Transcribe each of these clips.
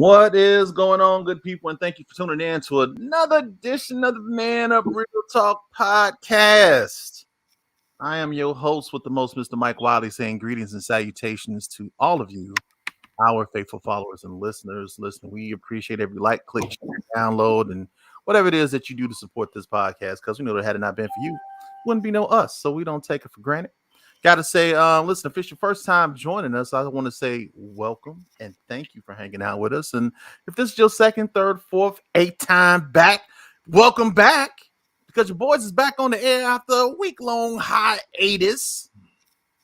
What is going on, good people? And thank you for tuning in to another edition of the Man Up Real Talk podcast. I am your host with the most, Mr. Mike Wiley, saying greetings and salutations to all of you, our faithful followers and listeners. Listen, we appreciate every like, click, share, download, and whatever it is that you do to support this podcast, because we know that had it not been for you, wouldn't be no us. So we don't take it for granted. Got to say, listen, if it's your first time joining us, I want to say welcome and thank you for hanging out with us. And if this is your second, third, fourth, eighth time back, welcome back, because your boys is back on the air after a week-long hiatus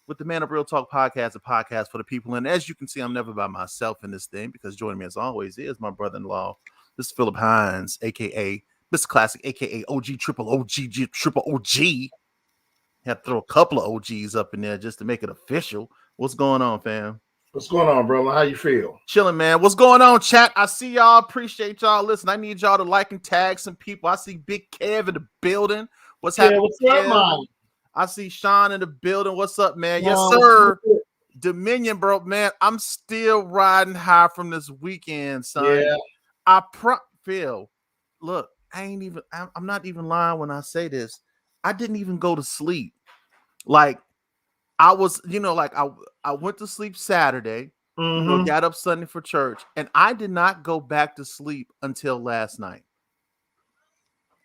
with the Man Up Real Talk podcast, a podcast for the people. And as you can see, I'm never by myself in this thing, because joining me as always is my brother-in-law, Mr. Philip Hines, a.k.a. Mr. Classic, a.k.a. OG, triple OG, triple OG. Had to throw a couple of OGs up in there just to make it official. What's going on, fam? What's going on, brother? How you feel? Chilling, man. What's going on, chat? I see y'all. Appreciate y'all. Listen, I need y'all to like and tag some people. I see Big Kev in the building. What's happening? What's up, man? I see Sean in the building. What's up, man? Yes, sir. Dominion, bro, man. I'm still riding high from this weekend, son. Yeah. Phil, look, I'm not even lying when I say this. I didn't even go to sleep. Like, I was, I went to sleep Saturday, got up Sunday for church, and I did not go back to sleep until last night.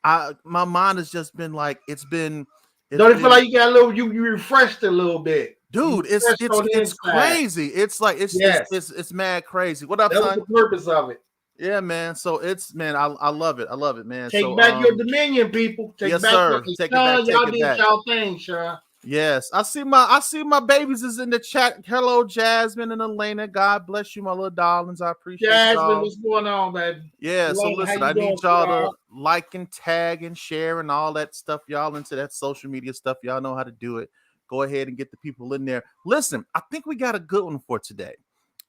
My mind has just been like, don't you feel like you got a little, you refreshed a little bit, dude? It's crazy. It's like it's mad crazy. What up, son? That was the purpose of it. Yeah, man. So I love it. I love it, man. Take back your dominion, people. Take back y'all did y'all thing, Sean. Yes, I see my babies is in the chat. Hello, Jasmine and Elena. God bless you, my little darlings. I appreciate Jasmine, y'all. What's going on, baby? Yeah, Elena, so listen, I need y'all to like and tag and share and all that stuff. Y'all into that social media stuff. Y'all know how to do it. Go ahead and get the people in there. Listen, I think we got a good one for today.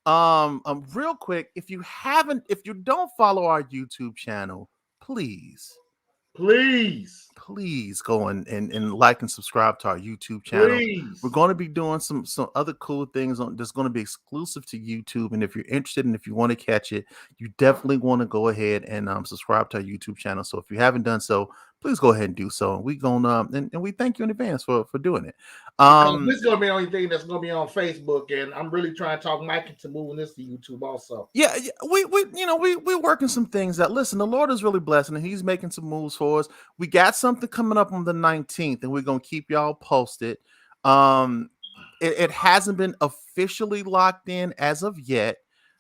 Real quick, if you don't follow our YouTube channel, please go and like and subscribe to our YouTube channel. We're going to be doing some other cool things that's going to be exclusive to YouTube. And if you're interested and if you want to catch it, you definitely want to go ahead and subscribe to our YouTube channel. So if you haven't done so, please go ahead and do so. And we gonna and we thank you in advance for doing it. This is gonna be the only thing that's gonna be on Facebook, and I'm really trying to talk Mike into moving this to YouTube also. Yeah, we're working some things out. Listen, the Lord is really blessing, and He's making some moves for us. We got something coming up on the 19th, and we're gonna keep y'all posted. It hasn't been officially locked in as of yet,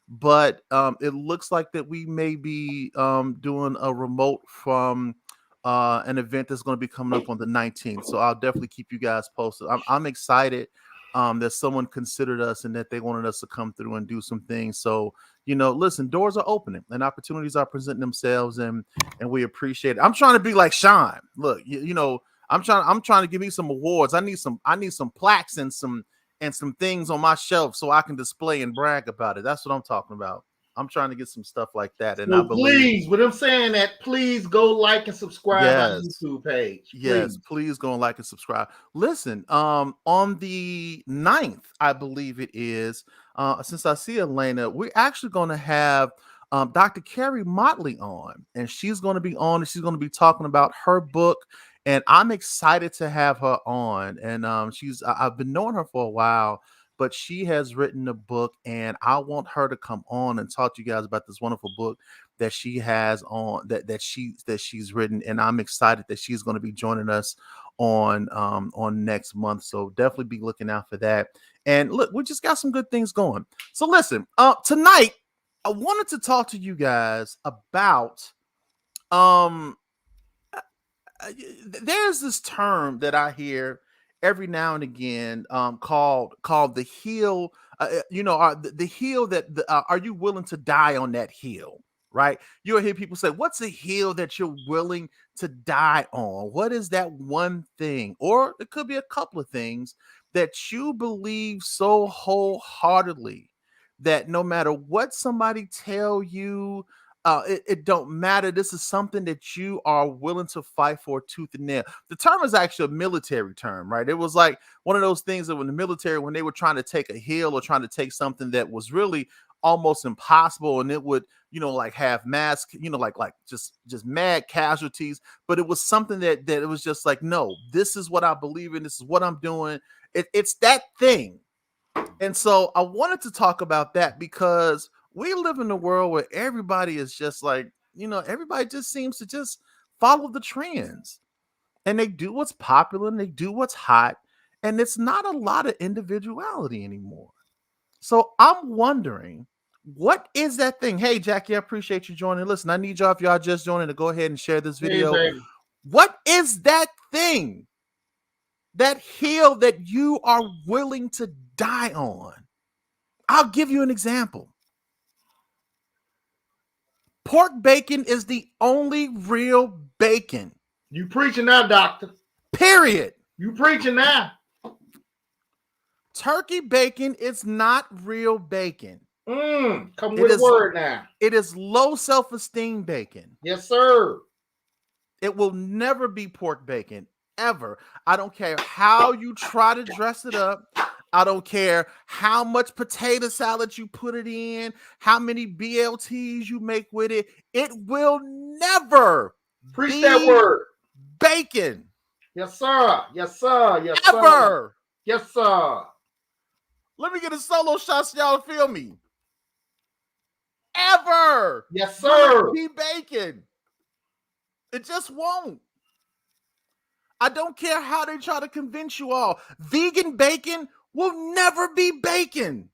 but it looks like that we may be doing a remote from an event that's going to be coming up on the 19th. So I'll definitely keep you guys posted. I'm excited that someone considered us and that they wanted us to come through and do some things. So, listen, doors are opening and opportunities are presenting themselves, and we appreciate it. I'm trying to be like Sean. Look, I'm trying to give me some awards. I need some plaques and some things on my shelf so I can display and brag about it. That's what I'm talking about. I'm trying to get some stuff like that. And I believe, with them saying that, please go like and subscribe on the YouTube page. Yes, please go and like and subscribe. Listen, on the 9th, I believe it is, since I see Elena, we're actually going to have Dr. Carrie Motley on, and she's going to be on, and she's going to be talking about her book. And I'm excited to have her on. And I've been knowing her for a while, but she has written a book, and I want her to come on and talk to you guys about this wonderful book that she has on that she's written. And I'm excited that she's going to be joining us on next month. So definitely be looking out for that. And look, we just got some good things going. So listen, tonight I wanted to talk to you guys about there's this term that I hear every now and again called the hill. The hill that are you willing to die on that hill? Right? You'll hear people say, what's a hill that you're willing to die on? What is that one thing? Or it could be a couple of things that you believe so wholeheartedly that no matter what somebody tell you, it don't matter. This is something that you are willing to fight for tooth and nail. The term is actually a military term, right? It was like one of those things that when the military, when they were trying to take a hill or trying to take something that was really almost impossible, and it would, like have mass, like just mad casualties. But it was something that it was just like, no, this is what I believe in. This is what I'm doing. It's that thing. And so I wanted to talk about that because we live in a world where everybody is just like, everybody just seems to just follow the trends, and they do what's popular and they do what's hot. And it's not a lot of individuality anymore. So I'm wondering, what is that thing? Hey, Jackie, I appreciate you joining. Listen, I need y'all, if y'all just joining, to go ahead and share this video. Hey, what is that thing, that hill that you are willing to die on? I'll give you an example. Pork bacon is the only real bacon. You preaching now, doctor. Period. You preaching now. Turkey bacon is not real bacon. Come with a word now. It is low self-esteem bacon. Yes, sir. It will never be pork bacon, ever. I don't care how you try to dress it up. I don't care how much potato salad you put it in, how many BLTs you make with it. It will never preach be that word. Bacon. Yes, sir. Yes, sir. Yes, ever. Sir. Yes, sir. Let me get a solo shot so y'all feel me. Ever. Yes, sir. Be bacon. It just won't. I don't care how they try to convince you all. Vegan bacon will never be bacon.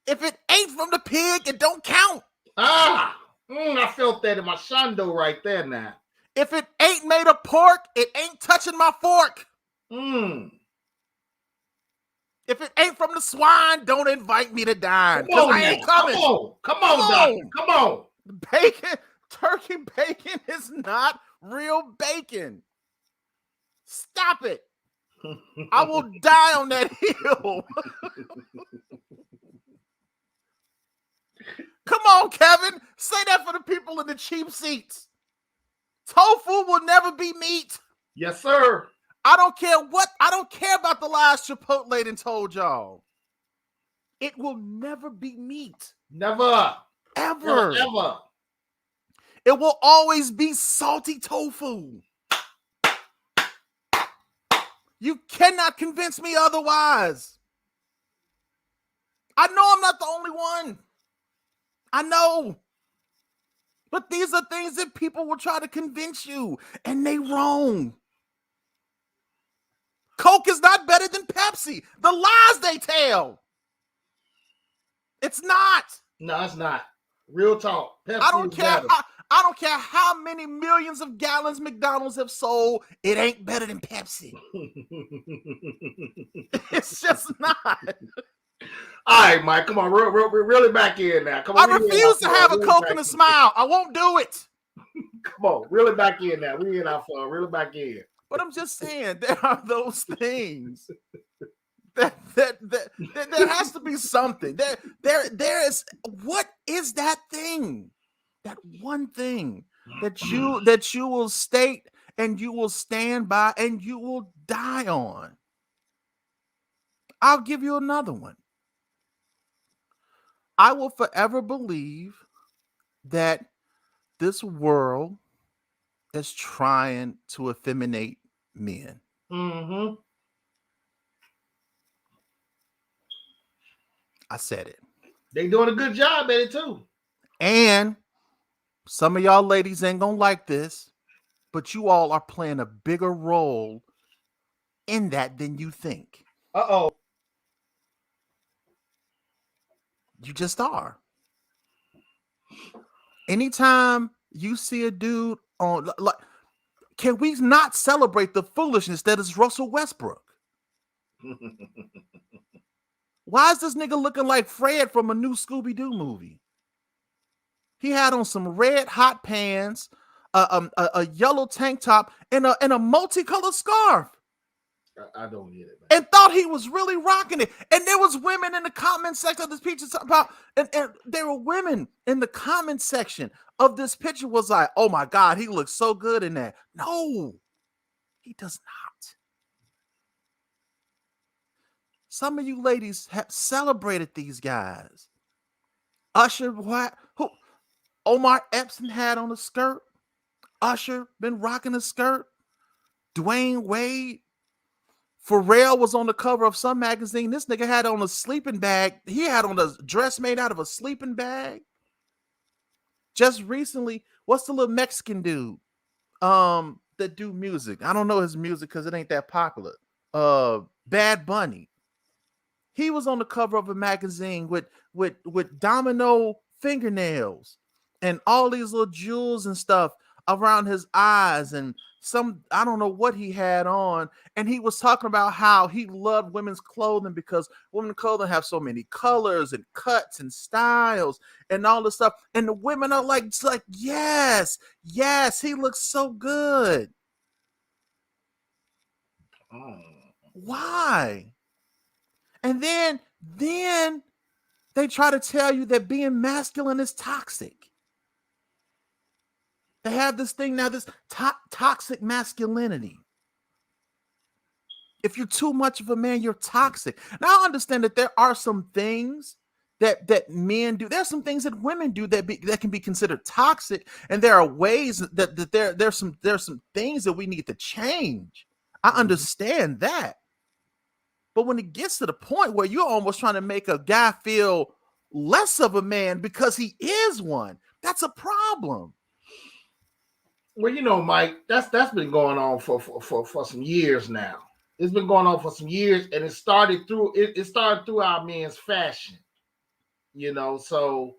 If it ain't from the pig, it don't count. I felt that in my shando right there now. If it ain't made of pork, it ain't touching my fork. If it ain't from the swine, don't invite me to dine. Because I ain't coming. Come on, doctor. Come on. Bacon, turkey bacon is not real bacon. Stop it. I will die on that hill. Come on, Kevin. Say that for the people in the cheap seats. Tofu will never be meat. Yes, sir. I don't care about the lies Chipotle done told y'all. It will never be meat. Never. Ever. Ever. It will always be salty tofu. You cannot convince me otherwise. I know I'm not the only one. I know. But these are things that people will try to convince you, and they wrong. Coke is not better than Pepsi. The lies they tell. It's not. No, it's not. Real talk. Pepsi I don't care how many millions of gallons McDonald's have sold. It ain't better than Pepsi. It's just not. All right, Mike. Come on, really back in now. Come on. I refuse to have a Coke and a smile. I won't do it. Come on, really back in now. We in our fun. Really back in. But I'm just saying, there are those things that has to be something. There is. What is that thing? That one thing that you will state and you will stand by and you will die on. I'll give you another one. I will forever believe that this world is trying to effeminate men. I said it. They doing a good job at it too. And some of y'all ladies ain't gonna like this, but you all are playing a bigger role in that than you think. Uh-oh. You just are. Anytime you see a dude on, like, can we not celebrate the foolishness that is Russell Westbrook? Why is this nigga looking like Fred from a new Scooby-Doo movie? He had on some red hot pants, a yellow tank top, and a multicolored scarf. I don't get it, man. And thought he was really rocking it. And there was women in the comment section of this picture about, and there were women in the comment section of this picture was like, oh my God, he looks so good in that. No, he does not. Some of you ladies have celebrated these guys. Usher, what? Who? Omar Epps had on a skirt. Usher been rocking a skirt. Dwayne Wade. Pharrell was on the cover of some magazine. This nigga had on a sleeping bag. He had on a dress made out of a sleeping bag. Just recently, what's the little Mexican dude that do music? I don't know his music because it ain't that popular. Bad Bunny. He was on the cover of a magazine with domino fingernails and all these little jewels and stuff around his eyes, and I don't know what he had on. And he was talking about how he loved women's clothing because women's clothing have so many colors and cuts and styles and all this stuff. And the women are like, yes, he looks so good. Why? And then they try to tell you that being masculine is toxic. They have this thing now, this toxic masculinity. If you're too much of a man, you're toxic. Now, I understand that there are some things that men do. There's some things that women do that can be considered toxic, and there are ways that there's some things that we need to change. I understand that. But when it gets to the point where you're almost trying to make a guy feel less of a man because he is one, that's a problem. Well, you know, Mike, that's been going on for some years now. It's been going on for some years, and it started through our men's fashion. You know, so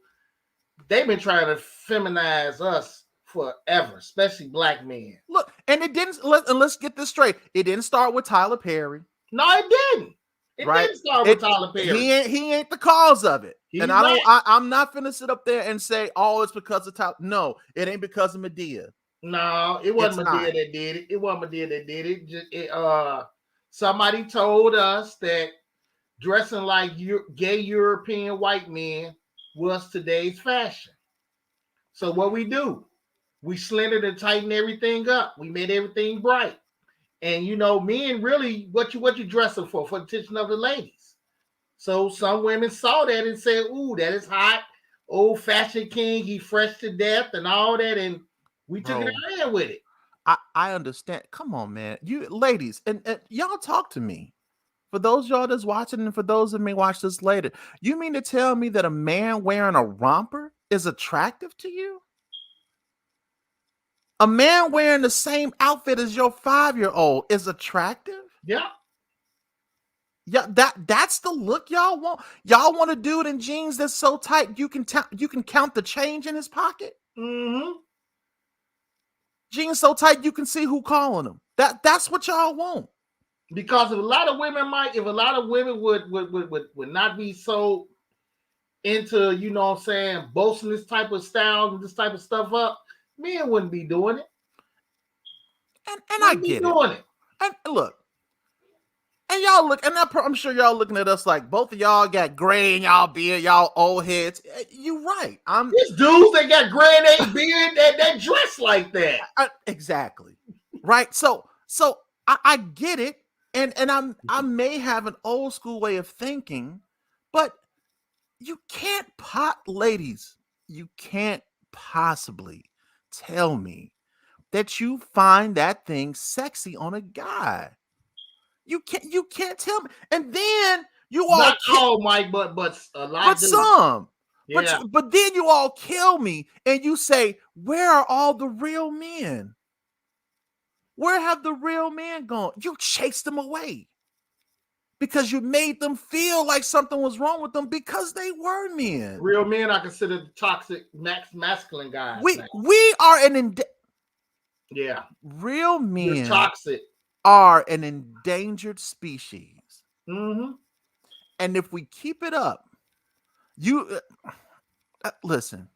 they've been trying to feminize us forever, especially black men. Look, and it didn't. Let's get this straight. It didn't start with Tyler Perry. No, it didn't. It didn't start with Tyler Perry. He ain't the cause of it. I'm not finna sit up there and say, oh, it's because of Tyler. No, it ain't because of Madea. No, it wasn't Madea that did it. It wasn't Madea that did it. Somebody told us that dressing like gay European white men was today's fashion. So what we do, we slendered and tightened everything up. We made everything bright. And you know, men really, what you dressing for the attention of the ladies. So some women saw that and said, "Ooh, that is hot. Old fashion king, he fresh to death and all that." And we took it and ran with it. I understand. Come on, man. You ladies, and y'all talk to me. For those y'all that's watching, and for those that may watch this later, you mean to tell me that a man wearing a romper is attractive to you? A man wearing the same outfit as your 5-year-old is attractive? Yeah. Yeah, that's the look y'all want. Y'all want a dude in jeans that's so tight you can count the change in his pocket. Mm-hmm. Jeans so tight you can see who calling them. That's what y'all want. Because if a lot of women would not be so into, you know what I'm saying, boasting this type of style and this type of stuff up, men wouldn't be doing it. And I get it. And look, and y'all look, and I'm sure y'all looking at us like both of y'all got gray in y'all beard, y'all old heads. You right. These dudes that got gray in their beard that dress like that. Exactly. Right. So I get it. And I may have an old school way of thinking, but you can't ladies, you can't possibly tell me that you find that thing sexy on a guy. You can't tell me. And then you all not all, Mike, but a lot. But some. Yeah. But then you all kill me and you say, where are all the real men? Where have the real men gone? You chased them away because you made them feel like something was wrong with them because they were men. Real men are considered toxic masculine guys. We are yeah. Real men. You're toxic. Are an endangered species. Mm-hmm. And if we keep it up, you listen,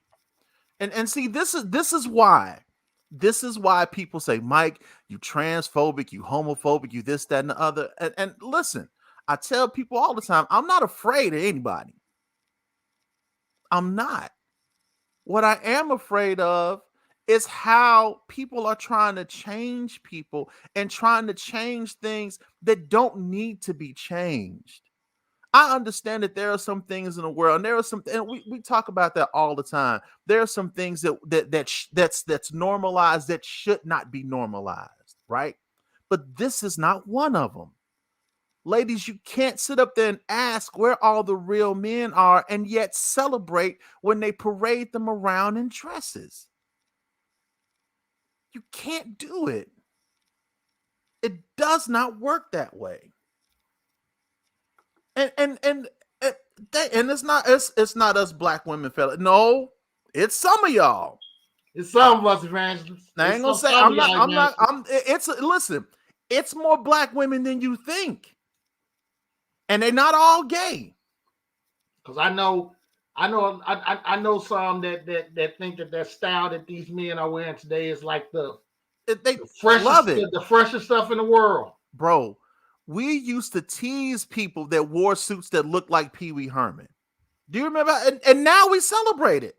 and see, this is why people say, Mike, you transphobic, you homophobic, you this, that, and the other. And listen, I tell people all the time, I'm not afraid of anybody. I'm not. What I am afraid of is how people are trying to change people and trying to change things that don't need to be changed. I understand that there are some things in the world, and there are some, and we talk about that all the time. There are some things that's normalized that should not be normalized, right? But this is not one of them. Ladies, you can't sit up there and ask where all the real men are and yet celebrate when they parade them around in dresses. You can't do it. It does not work that way. And it's not us black women, fella. No, it's some of y'all. It's some of us evangelists. I ain't gonna say listen, it's more black women than you think. And they're not all gay. Because I know some that think that style that these men are wearing today is like the freshest stuff in the world. Bro, we used to tease people that wore suits that looked like Pee Wee Herman. Do you remember? And now we celebrate it.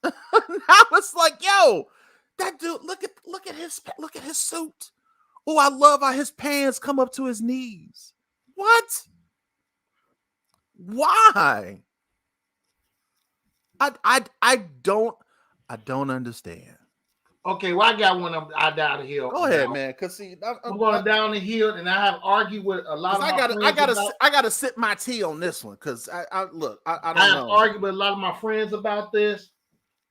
Now it's like, yo, that dude, look at his suit. Oh, I love how his pants come up to his knees. What? Why? I don't understand. Okay, well, I got one down the hill. Go ahead, man. Cause see, I'm going down the hill, and I have argued with a lot of my friends. I gotta sip my tea on this one, cause I don't know. I have argued with a lot of my friends about this,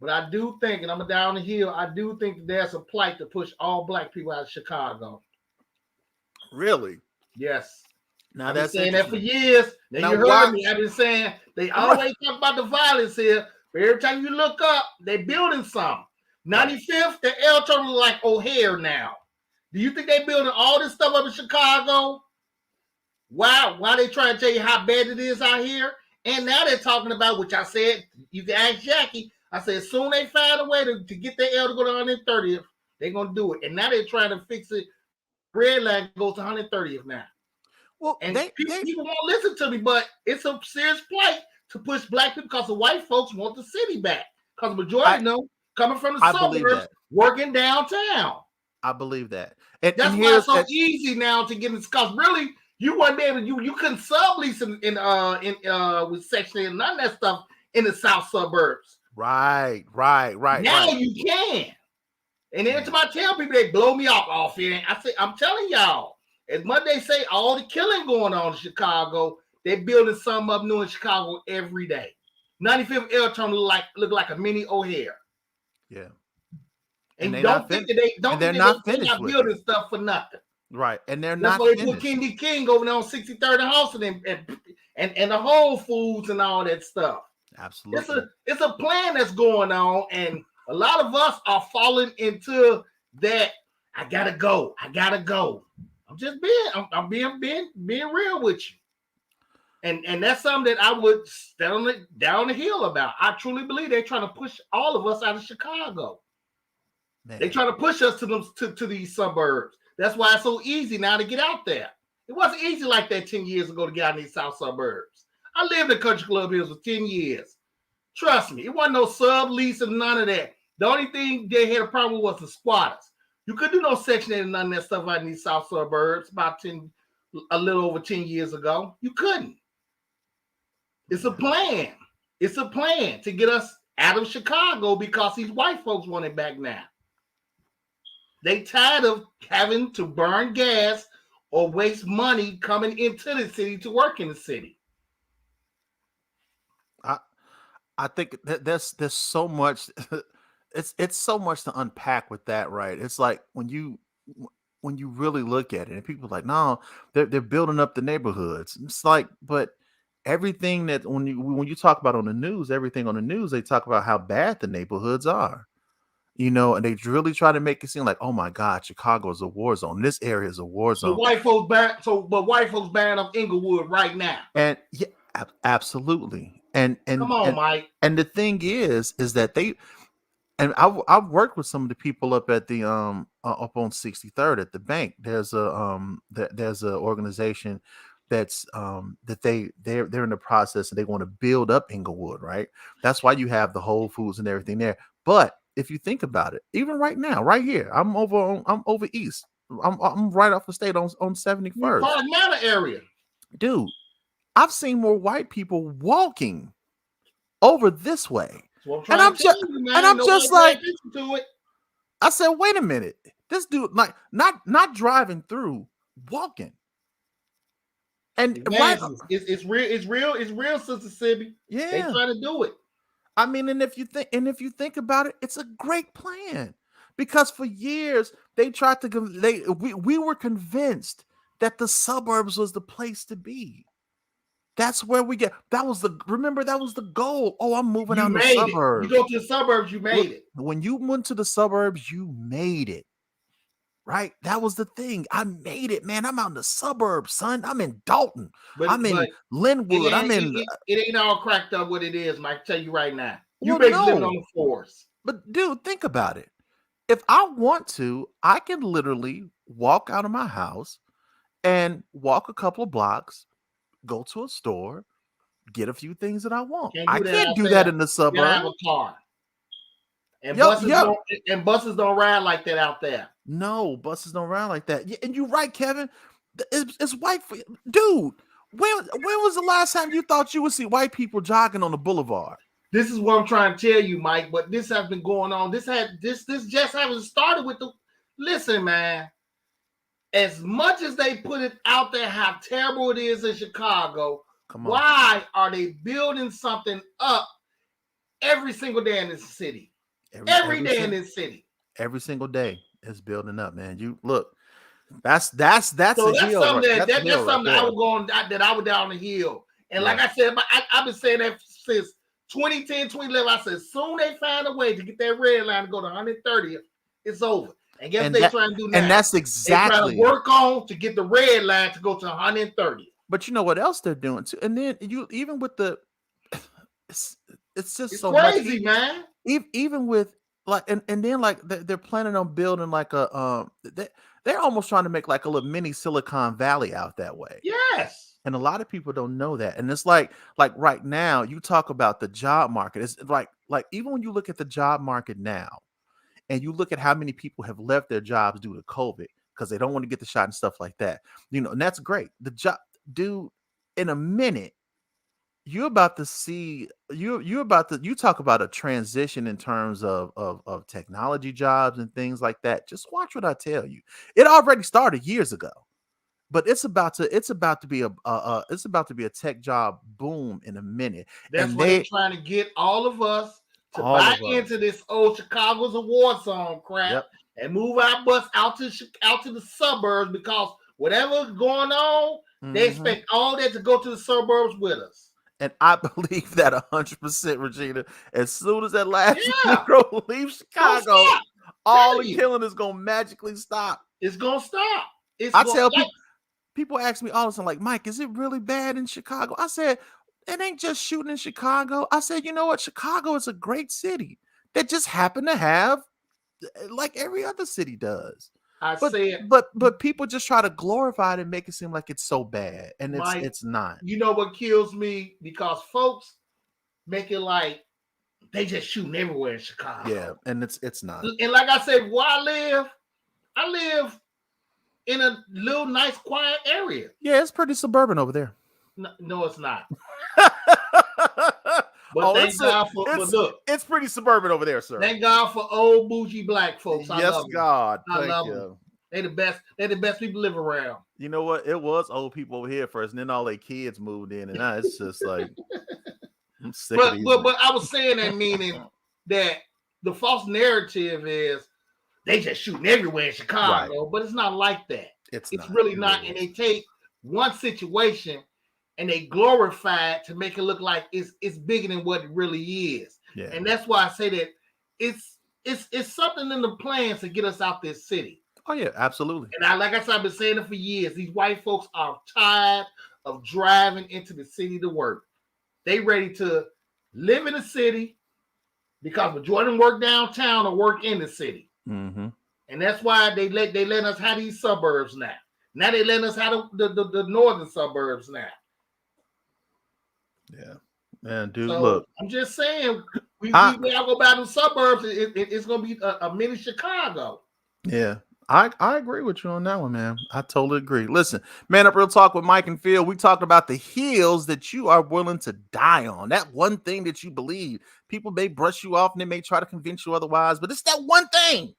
but I do think, and I'm down the hill, I do think that there's a plight to push all black people out of Chicago. Really? Yes. Now I've that's been saying that for years. Now you heard me. I've been saying they always talk about the violence here, but every time you look up, they're building something. 95th, the L terminal like O'Hare now. Do you think they building all this stuff up in Chicago? Why they trying to tell you how bad it is out here? And now they're talking about, which I said, you can ask Jackie. I said, as soon as they find a way to get their L to go to 130th, they're going to do it. And now they're trying to fix it. Red line goes to 130th now. Well, and people won't listen to me, but it's a serious plight to push black people because the white folks want the city back. Because the majority of them coming from the suburbs, working downtown. I believe that. That's why it's so easy now to get in. Because really, you wouldn't be able to. You couldn't sublease in with Section 8 and none of that stuff in the south suburbs. Right. Now you can. And every time I tell people, they blow me off here. I say, I'm telling y'all, as much they say all the killing going on in Chicago, they're building something up new in Chicago every day. 95th L terminal look like a mini O'Hare. Yeah. And don't think that they're not building stuff for nothing. Right. And they're not. That's why they put King King over there on 63rd and Halston and the Whole Foods and all that stuff. Absolutely. It's a plan that's going on, and a lot of us are falling into that. I gotta go. I'm just being real with you. And that's something that I would stand down the hill about. I truly believe they're trying to push all of us out of Chicago. Man. They're trying to push us to these suburbs. That's why it's so easy now to get out there. It wasn't easy like that 10 years ago to get out in these south suburbs. I lived in Country Club Hills for 10 years. Trust me, it wasn't no sublease and none of that. The only thing they had a problem with was the squatters. You couldn't do no Section 8 and none of that stuff out in these south suburbs a little over 10 years ago. You couldn't. It's a plan. It's a plan to get us out of Chicago because these white folks want it back now. They tired of having to burn gas or waste money coming into the city to work in the city. I think that there's so much. It's so much to unpack with that, right? It's like when you really look at it, and people are like, no, they're building up the neighborhoods. It's like, but everything that when you talk about on the news, everything on the news, they talk about how bad the neighborhoods are, and they really try to make it seem like, oh my God, Chicago is a war zone. This area is a war zone. But white folks banned up Inglewood right now. And yeah, absolutely. And come on, Mike. And the thing is that I've worked with some of the people up at the up on 63rd at the bank. There's a organization that's they're in the process and they want to build up Inglewood, right? That's why you have the Whole Foods and everything there. But if you think about it, even right now, right here, I'm over east. I'm right off the state on 71st. Park Manor area, dude. I've seen more white people walking over this way. And I'm just like, I said, wait a minute. This dude, like, not driving through, walking. And it's real, Sister Sibby. Yeah, they trying to do it. I mean, and if you think about it, it's a great plan, because for years they tried to we were convinced that the suburbs was the place to be. That's where we get. That was the goal. Oh, I'm moving out in the suburbs. You go to the suburbs, you made it. When you went to the suburbs, you made it. Right? That was the thing. I made it, man. I'm out in the suburbs, son. I'm in Dalton. I'm in Linwood. It ain't all cracked up what it is, Mike. I tell you right now. You basically living on the force. But dude, think about it. If I want to, I can literally walk out of my house and walk a couple of blocks, go to a store, get a few things that I want. I can't do that in the suburbs. You have a car. And buses don't ride like that out there. No, buses don't ride like that. And you're right, Kevin. It's white. Dude, when was the last time you thought you would see white people jogging on the boulevard? This is what I'm trying to tell you, Mike. But this has been going on. This just hasn't started with the. Listen, man. As much as they put it out there how terrible it is in Chicago, why are they building something up every single day in this city? Every day in this city. Every single day is building up, man. You look, that's so that's something that I would go on, that I would down the hill. And like I said, I've been saying that since 2010, 2011. I said, soon they find a way to get that red line to go to 130th, it's over. And guess what they're trying to do now? And that's exactly they trying to work on to get the red line to go to 130. But you know what else they're doing too? And then even with the it's so crazy, much, man. Even with like and then like they're planning on building like a they're almost trying to make like a little mini Silicon Valley out that way. Yes. And a lot of people don't know that. And it's like right now you talk about the job market. It's like even when you look at the job market now and you look at how many people have left their jobs due to COVID because they don't want to get the shot and stuff like that. And that's great. The job, dude, in a minute, you're about to see you talk about a transition in terms of technology jobs and things like that. Just watch what I tell you. It already started years ago, but it's about to be a tech job boom in a minute. That's why they're trying to get all of us to buy into this old Chicago's a war zone crap and move our bus out to the suburbs, because whatever's going on, they expect all that to go to the suburbs with us. And I believe that 100%, Regina. As soon as that last Negro leaves Chicago, all the killing is gonna magically stop. It's gonna stop. I tell people ask me all the time, like, Mike, is it really bad in Chicago? I said, it ain't just shooting in Chicago. I said, you know what? Chicago is a great city that just happened to have, like every other city does. But people just try to glorify it and make it seem like it's so bad, and it's not. You know what kills me? Because folks make it like they just shooting everywhere in Chicago. Yeah, and it's not. And like I said, where I live in a little nice quiet area. Yeah, it's pretty suburban over there. No, it's not. But thank God look, it's pretty suburban over there, sir. Thank God for old bougie black folks. I love God. I love them. They the best. They're the best people live around. You know what? It was old people over here first, and then all their kids moved in, and now it's just like I'm sick of these. But I was saying that meaning that the false narrative is they just shooting everywhere in Chicago, but it's not like that. It's really not. And they take one situation and they glorify it to make it look like it's bigger than what it really is. Yeah. And that's why I say that it's something in the plans to get us out this city. Oh yeah, absolutely. And like I said, I've been saying it for years. These white folks are tired of driving into the city to work. They ready to live in the city because majority of them work downtown or work in the city. Mm-hmm. And that's why they let us have these suburbs now. Now they let us have the northern suburbs now. Yeah, man, dude. So, look, I'm just saying, we all go back to the suburbs. It's gonna be a mini Chicago. Yeah, I agree with you on that one, man. I totally agree. Listen, Man Up Real Talk with Mike and Phil. We talked about the heels that you are willing to die on. That one thing that you believe. People may brush you off and they may try to convince you otherwise, but it's that one thing.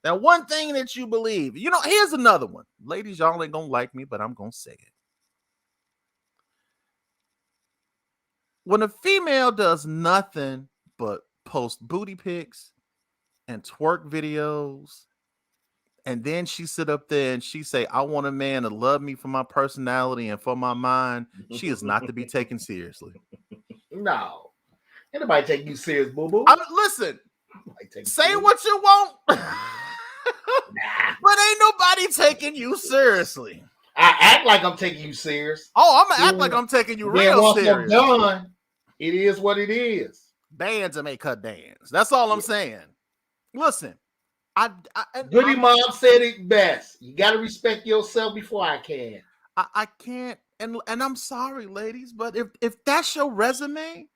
That one thing that you believe. You know, here's another one. Ladies, y'all ain't gonna like me, but I'm gonna say it. When a female does nothing but post booty pics and twerk videos, and then she sit up there and she say, I want a man to love me for my personality and for my mind, she is not to be taken seriously. No. Ain't nobody take you serious, boo-boo. Listen, say what you want, but ain't nobody taking you seriously. I act like I'm taking you serious. Oh, I'm gonna act like I'm taking you real serious. I'm done, it is what it is. Bands that may cut bands. That's all I'm saying. Listen, Goody Mom said it best. You got to respect yourself before I can. I can't, and I'm sorry, ladies, but if that's your resume,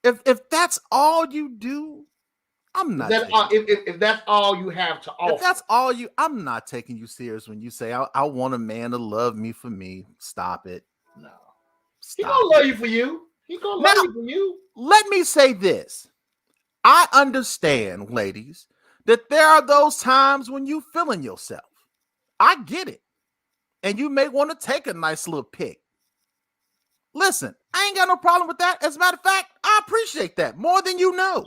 if that's all you do, I'm not. If that's all you have to offer, if that's all you, I'm not taking you serious when you say I want a man to love me for me. Stop it. No, he gonna love you for you. He gonna love you for you. Let me say this. I understand, ladies, that there are those times when you feeling yourself. I get it. And you may want to take a nice little pic. Listen, I ain't got no problem with that. As a matter of fact, I appreciate that more than you know.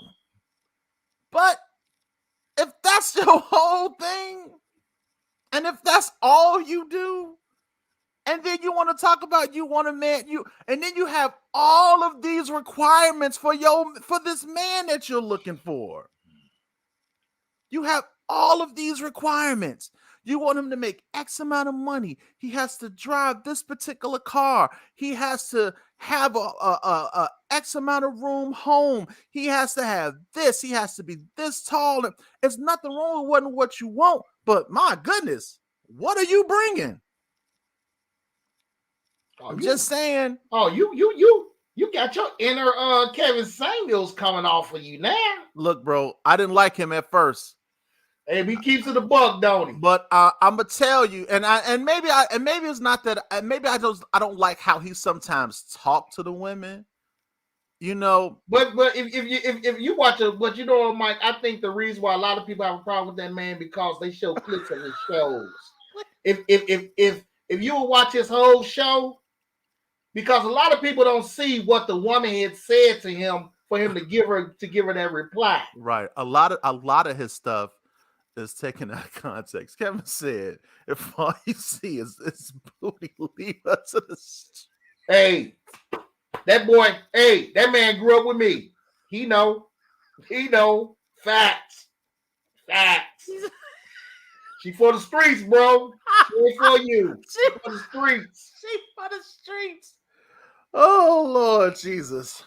But if that's your whole thing, and if that's all you do, and then you want to talk about you want a man, and then you have all of these requirements for this man that you're looking for. You have all of these requirements. You want him to make X amount of money. He has to drive this particular car. He has to have a X amount of room home. He has to have this. He has to be this tall. There's nothing wrong with what you want, but my goodness, what are you bringing? I'm just saying. Oh, you got your inner Kevin Samuels coming off of you now. Look, bro, I didn't like him at first. Hey, he keeps it a buck, don't he? But I'm gonna tell you, and maybe it's not that. Maybe I don't like how he sometimes talk to the women. You know, but if you watch it, but you know, Mike, I think the reason why a lot of people have a problem with that man because they show clips of his shows. If you will watch his whole show, because a lot of people don't see what the woman had said to him for him to give her that reply. Right. A lot of his stuff is taken out of context. Kevin said, "If all you see is this booty, leave us to the street." Hey, that man grew up with me. He know facts. She for the streets, bro. She for you. She for the streets. She for the streets. Oh Lord Jesus.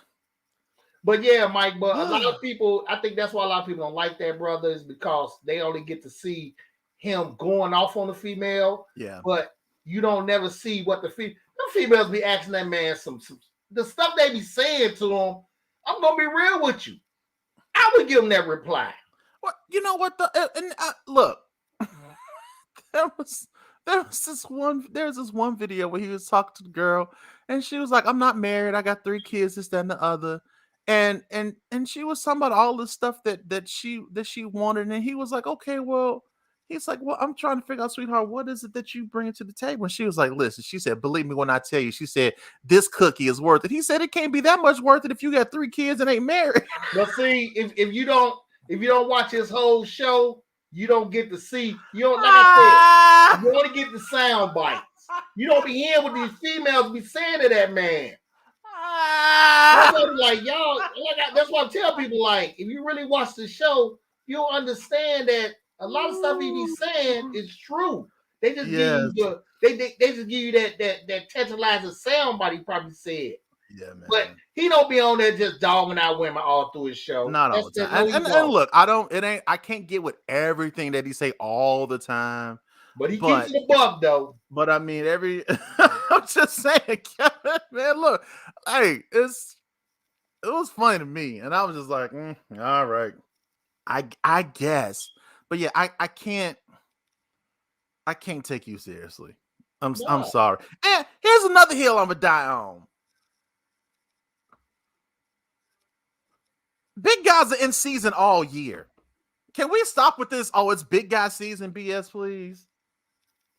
But yeah, Mike, but a lot of people, I think that's why a lot of people don't like that brother is because they only get to see him going off on the female. Yeah. But you don't never see what the females be asking that man some the stuff they be saying to him. I'm gonna be real with you. I would give him that reply. Well, you know what? Look, there's this one video where he was talking to the girl, and she was like, "I'm not married. I got 3 kids. This, that, and the other." And she was talking about all the stuff that she wanted, and he was like, "Okay, well." He's like, "Well, I'm trying to figure out, sweetheart, what is it that you bring to the table?" And she was like, "Listen," she said, "believe me when I tell you," she said, "this cookie is worth it." He said, "It can't be that much worth it if you got 3 kids and ain't married." But see, if you don't watch his whole show, you don't get to see. You don't, like I said, you only get the sound bites. You don't be hearing what these females be saying to that man. Like y'all, that's why I tell people, like, if you really watch the show, you'll understand that a lot of stuff he be saying is true. They just give you they just give you that tantalizing sound bite he probably said. Yeah, man. But he don't be on there just dogging out women all through his show. Not all the time. And look, I can't get with everything that he say all the time. But he keeps it a buck though. But I mean, I'm just saying, Kevin, man, look, hey, it was funny to me. And I was just like, all right. I guess. But yeah, I can't. I can't take you seriously. I'm sorry. And here's another hill I'm gonna die on. Big guys are in season all year. Can we stop with this? Oh, it's big guy season BS, please.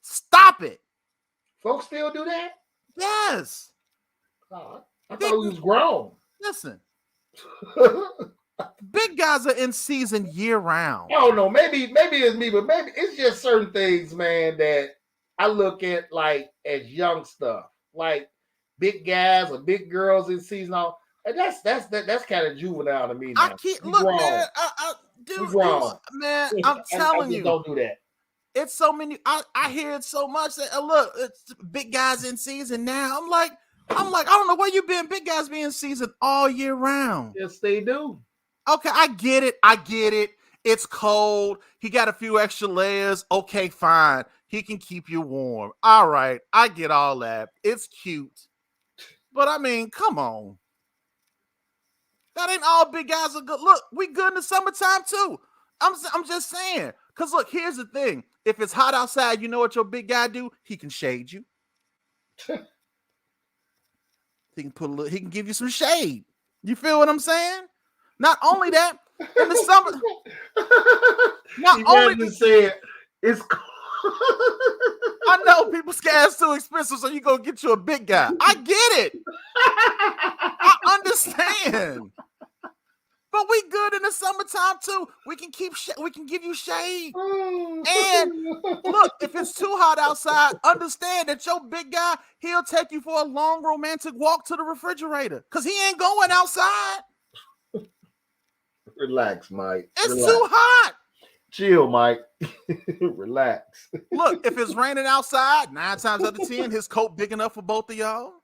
Stop it. Folks still do that? Yes. Oh, I thought we was grown. Listen. Big guys are in season year round. I don't know. Maybe it's me, but maybe it's just certain things, man, that I look at like as young stuff, like big guys or big girls in season. All and that's kind of juvenile to me. Now. I keep look, man. Man, I'm telling you, don't do that. It's so many. I hear it so much that look, it's big guys in season now. I'm like, I don't know where you been. Big guys be in season all year round. Yes, they do. Okay, I get it. It's cold. He got a few extra layers. Okay, fine. He can keep you warm. All right, I get all that. It's cute, but I mean, come on. That ain't all big guys are good. Look, we good in the summertime too. I'm just saying. Cause look, here's the thing. If it's hot outside, you know what your big guy do? He can shade you. He can give you some shade. You feel what I'm saying? Not only that, in the summer. Not only said it's cold. I know people's gas too expensive, so you go get you a big guy. I get it. I understand. But we good in the summertime too. We can give you shade. And look, if it's too hot outside, understand that your big guy, he'll take you for a long romantic walk to the refrigerator because he ain't going outside. Relax, Mike. It's too hot. Chill, Mike. Relax. Look, if it's raining outside, 9 times out of 10, his coat big enough for both of y'all.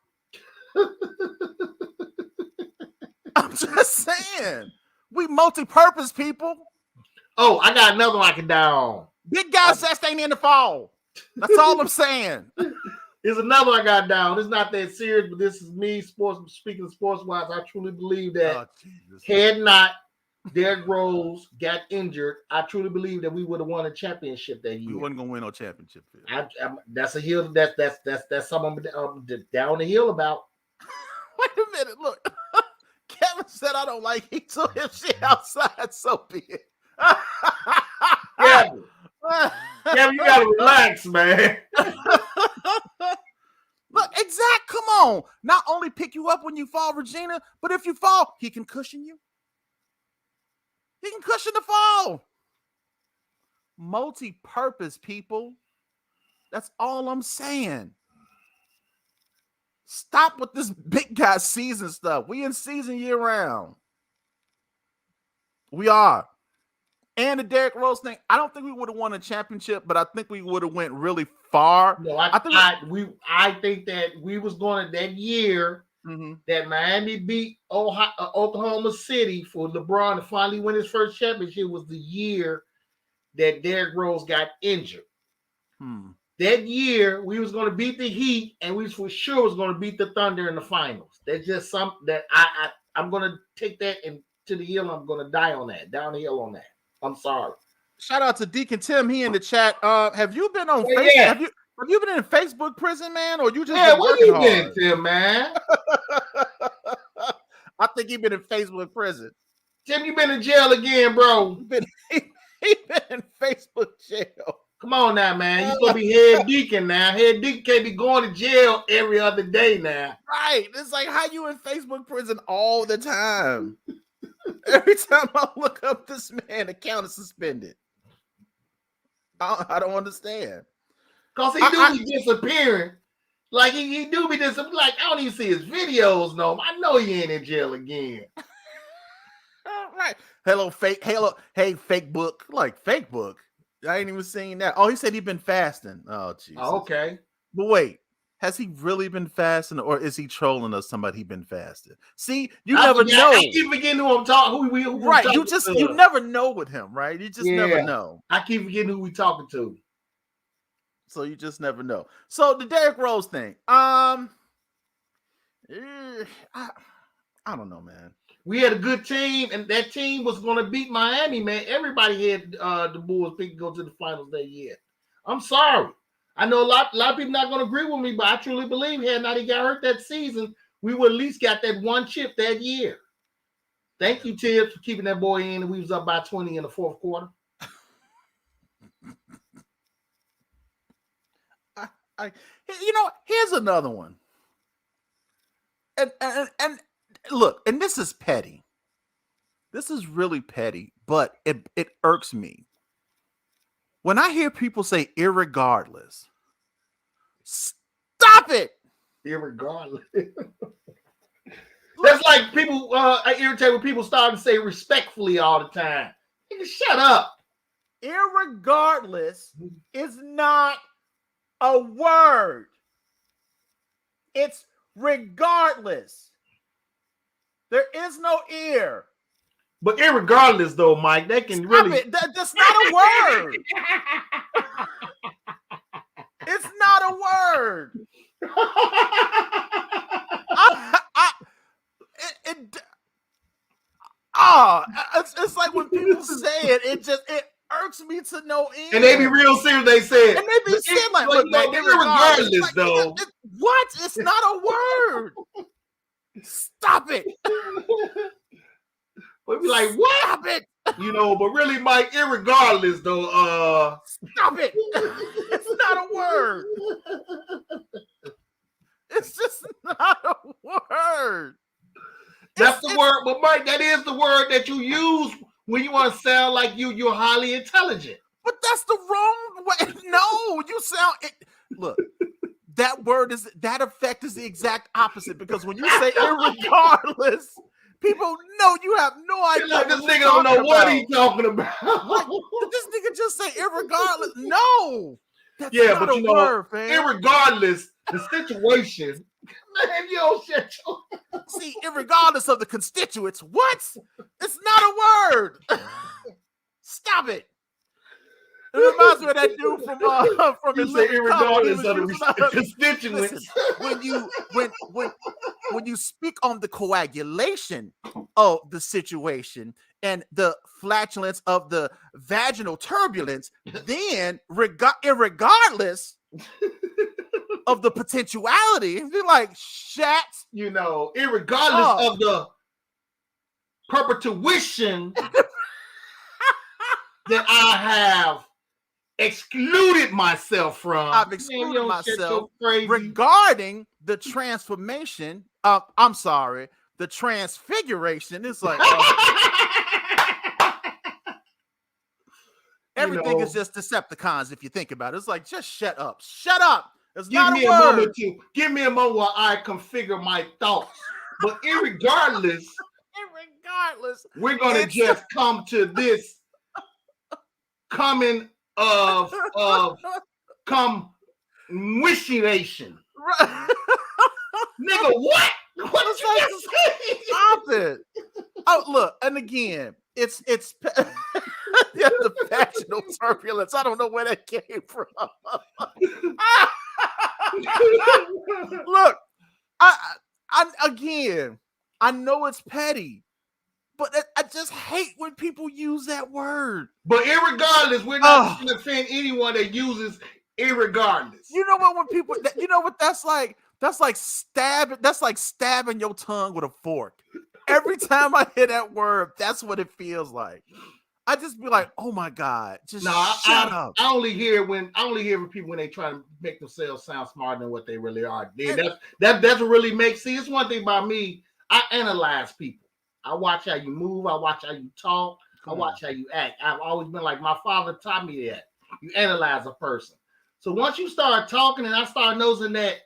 I'm just saying. We multi-purpose people. Oh, I got another one I can die on. Big guy zest ain't in the fall. That's all I'm saying. There's another one I got down. It's not that serious, but this is me speaking sports-wise. I truly believe that had not Derrick Rose got injured, I truly believe that we would have won a championship that year. We wasn't gonna win no championship. That's a hill. That's something down the hill about. Wait a minute, look. Kevin said I don't like heat, so if shit outside, so be it. Kevin, you gotta relax, man. Look, come on. Not only pick you up when you fall, Regina, but if you fall, he can cushion you. He can cushion the fall. Multi-purpose, people. That's all I'm saying. Stop with this big guy season stuff. We in season year round. We are. And the Derrick Rose thing, I don't think we would have won a championship, but I think we would have went really far. No, I think that we was going to that year that Miami beat Oklahoma City for LeBron to finally win his first championship was the year that Derrick Rose got injured. That year, we was going to beat the Heat, and we for sure was going to beat the Thunder in the finals. That's just something that I'm going to take that and to the hill. I'm going to die on that, down the hill on that. I'm sorry. Shout out to Deacon Tim. He in the chat. Have you been on Facebook? Yeah. Have you been in Facebook prison, man, or you just been working hard? Where you been, Tim, man? I think you've been in Facebook prison. Tim, you been in jail again, bro. He been in Facebook jail. Come on now, man. You gonna be head deacon now. Head deacon can't be going to jail every other day now. Right. It's like how you in Facebook prison all the time. Every time I look up this man, account is suspended. I don't understand. Because he do be disappearing. Like he do be disappearing. Like I don't even see his videos no more. I know he ain't in jail again. Right. Hey, fake book. Like fake book. I ain't even seen that. Oh, he said he'd been fasting. Oh, Jesus. Oh, okay. But wait, has he really been fasting, or is he trolling us? Somebody he been fasting. See, you never know. I keep forgetting who I'm talking. Who right? You never know with him, right? You just never know. I keep forgetting who we talking to. So you just never know. So the Derrick Rose thing. I don't know, man. We had a good team, and that team was going to beat Miami, man. Everybody had the Bulls pick to go to the finals that year. I'm sorry. I know a lot of people not going to agree with me, but I truly believe had not he got hurt that season, we would at least got that one chip that year. Thank you, Tibbs, for keeping that boy in, and we was up by 20 in the fourth quarter. Here's another one. And look, and this is petty. This is really petty, but it irks me. When I hear people say irregardless, stop it. Irregardless. That's like people, I irritate when people start to say respectfully all the time. Shut up. Irregardless is not a word. It's regardless. There is no ear. But irregardless, though, Mike, that can Stop really. That's not a word. It's not a word. It's like when people say it irks me to no end. And they be real serious. They say it. And they be saying like, look, man, irregardless, like, though. What? It's not a word. Stop it. We'd be like, what? Stop it. But really, Mike, irregardless, though, stop it. It's not a word. It's just not a word. That's the word, but Mike, that is the word that you use when you want to sound like you're highly intelligent. But that's the wrong way. No, you sound it. Look, that effect is the exact opposite, because when you say irregardless, people know you have no idea. Like this nigga don't know what he's talking about. Like, did this nigga just say irregardless? No. That's yeah, not but a word, man. Irregardless, the situation. Man, you don't shut your... See, irregardless of the constituents. What? It's not a word. Stop it. It reminds me of that dude from you say irregardless of the constituents. Listen, when you speak on the coagulation of the situation and the flatulence of the vaginal turbulence, then irregardless of the potentiality, be like, shat. Irregardless of the perpetuation that I have excluded myself from. I've excluded myself regarding the transformation. I'm sorry, the transfiguration. It's like everything is just Decepticons if you think about it. It's like, just shut up. Shut up. It's Give me a moment give me a moment while I configure my thoughts. But irregardless, we're gonna just come to this coming of wishing. Right. Nigga, what? What you just say? Stop it. Oh, look, and again, it's the vaginal turbulence. I don't know where that came from. Look, I know it's petty, but I just hate when people use that word. But irregardless, we're not going to offend anyone that uses irregardless. You know what? When people, that's like. That's like stabbing your tongue with a fork. Every time I hear that word, that's what it feels like. I just be like, oh my God, just shut up. I only hear from people when they try to make themselves sound smarter than what they really are. That doesn't really make sense. It's one thing about me. I analyze people. I watch how you move. I watch how you talk. I watch how you act. I've always been like, my father taught me that. You analyze a person. So once you start talking and I start noticing that,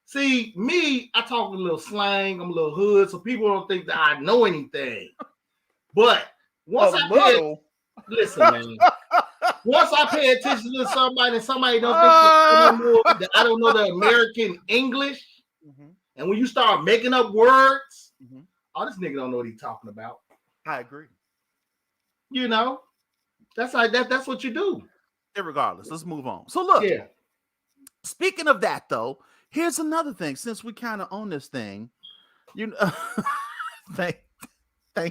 see, me, I talk a little slang, I'm a little hood, so people don't think that I know anything. But once listen, man. Once I pay attention to somebody and somebody don't think that I don't know the American English, and when you start making up words, this nigga don't know what he's talking about. I agree. That's what you do. Irregardless, let's move on. So look, speaking of that though, here's another thing. Since we kind of own this thing, thank